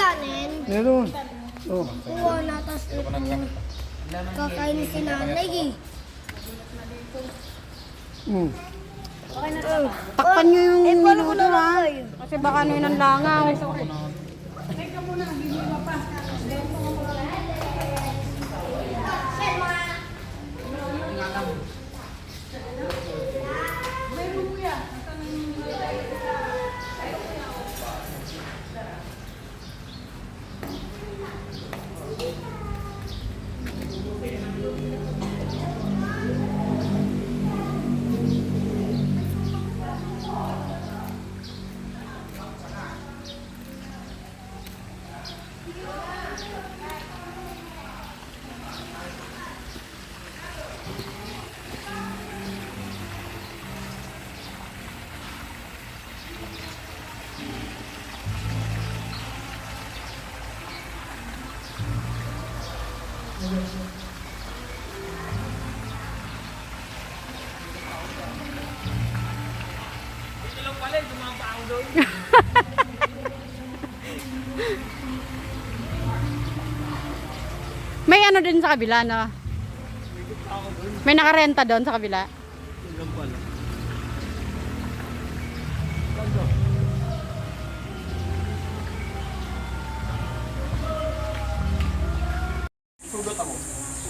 kanin. Meron. Oh. Kuha na, tapos ito. Kakain si nanay eh. Mm. Takpan nyo yung paano ko minuto ha. nalagay? Kasi baka ano yun ang langaw. May ano din sa kabila, no? May nakarenta doon sa kabila.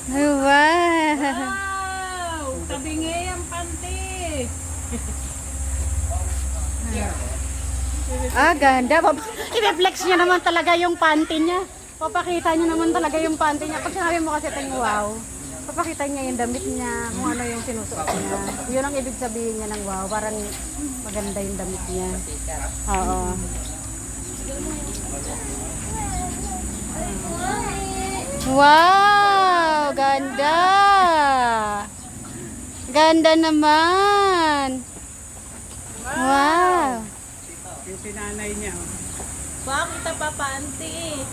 Wow! Wow! Tabingi ang panty. Ah, ganda. I-reflex niya naman talaga yung panty niya. Papakita niya naman talaga yung panty niya. Pag sinabi mo kasi tayong wow, papakita niya yung damit niya, kung ano yung sinusuot niya. Yun ang ibig sabihin niya ng wow. Parang maganda yung damit niya. Oo. Wow! Ganda! Ganda naman! Wow! Yung sinanay niya. Bakit pa panty?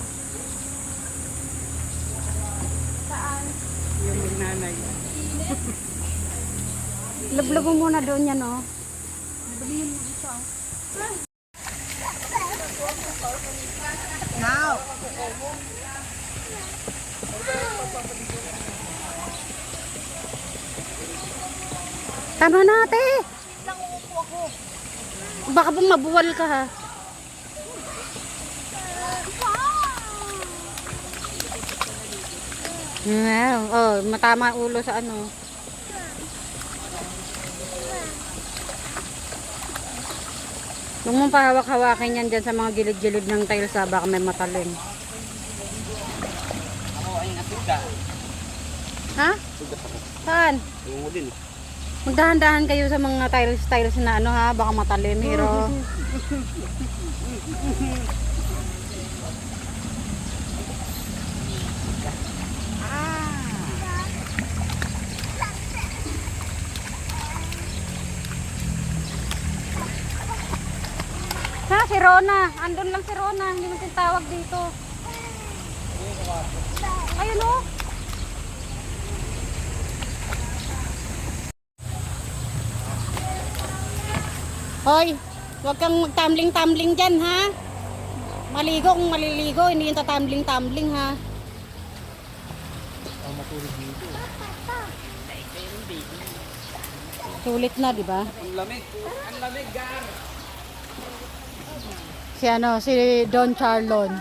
Saan? Yung magnanay. Lublob mo muna doon yan, no? Now! Tama na, ate! Baka pong mabuwal ka, ha? Wow. Oh, matama ang ulo sa ano. Huwag mong pahawak-hawakin yan dyan sa mga gilid-gilid ng tiles, ha? Baka may matalim. Ha? Saan? Magdahan-dahan kayo sa mga tiles na ano, ha? Baka matalim, hero. Ha, si Rona. Andun lang si Rona. Hindi mo tawag dito. Ayun, oh. Hoy, huwag kang magtumbling-tumbling dyan, ha? Maligo kung maliligo, hindi yung tatumbling-tumbling, ha? Sulit na, di ba? Ang lamig. Ang lamig, gar. Si ano, si Don Charlon.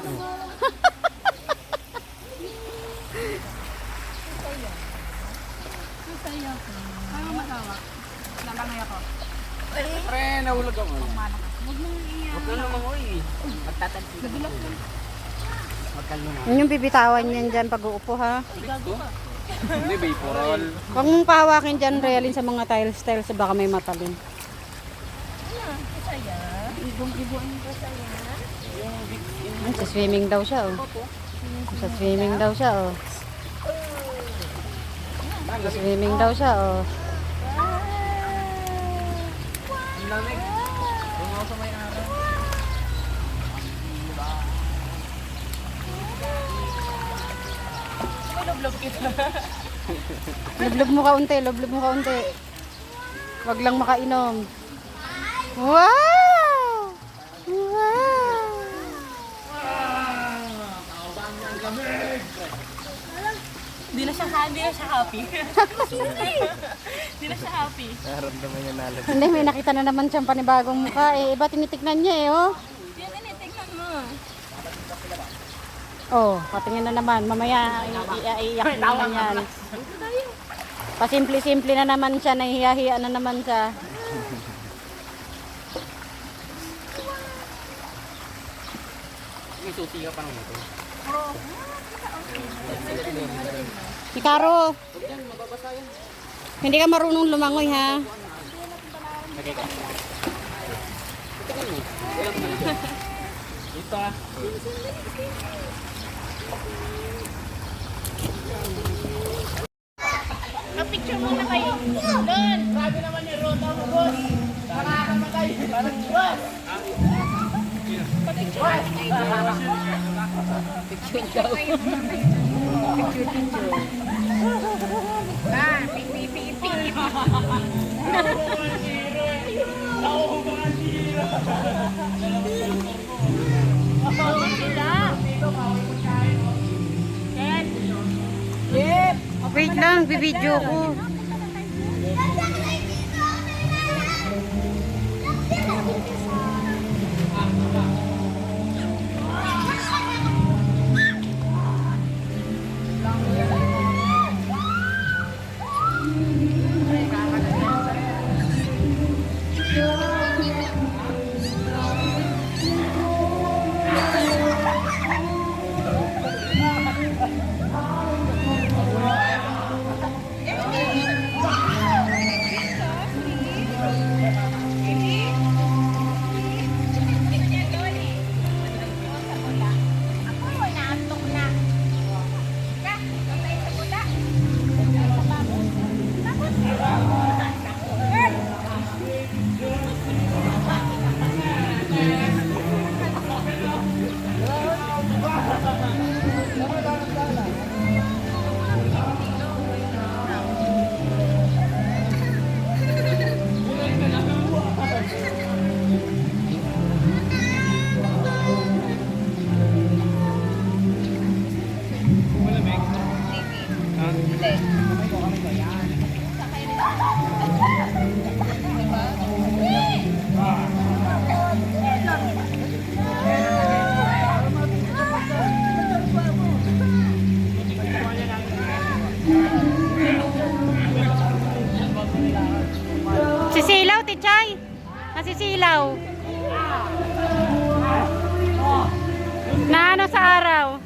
Pre, nahulog ako. Huwag na naman, oy. Magtatansi. Yun yung bibitawan niyan dyan pag uupo, ha? Hindi, vaporol. Huwag mong pahawakin dyan, Realin, sa mga tiles, baka may matalim. Sa swimming daw siya, oh. Sa swimming daw siya, oh. Sa swimming daw siya, oh. Ang lamig. Doon ako sa may araw. Lublob mo kaunti, lublob mo kaunti. Wag lang makainom. Wow! Wow! happy. Hindi na siya happy. Naramdaman niya nalag. Hindi, may nakita na naman siyang panibagong mukha eh. Iba tinitignan niya eh, oh. Yan, tinitingnan mo. Oh, patingin na naman. Mamaya iiyak na naman yan. Pasimple-simple na naman siya. Nahihiya-hiya na naman siya. May susi ka pa ng ito. Si Caro, hindi ka marunong lumangoy ha. Lagay ka. Tingnan mo. Walang naman. Ito ah. Picture muna kayo. Doon. Grabe naman yung rota mo, boss. Nakakamatay. Parang boss. Wait lang, bibidyo ko. Sisilaw, Tichay. Nasisilaw. Na ano sa araw?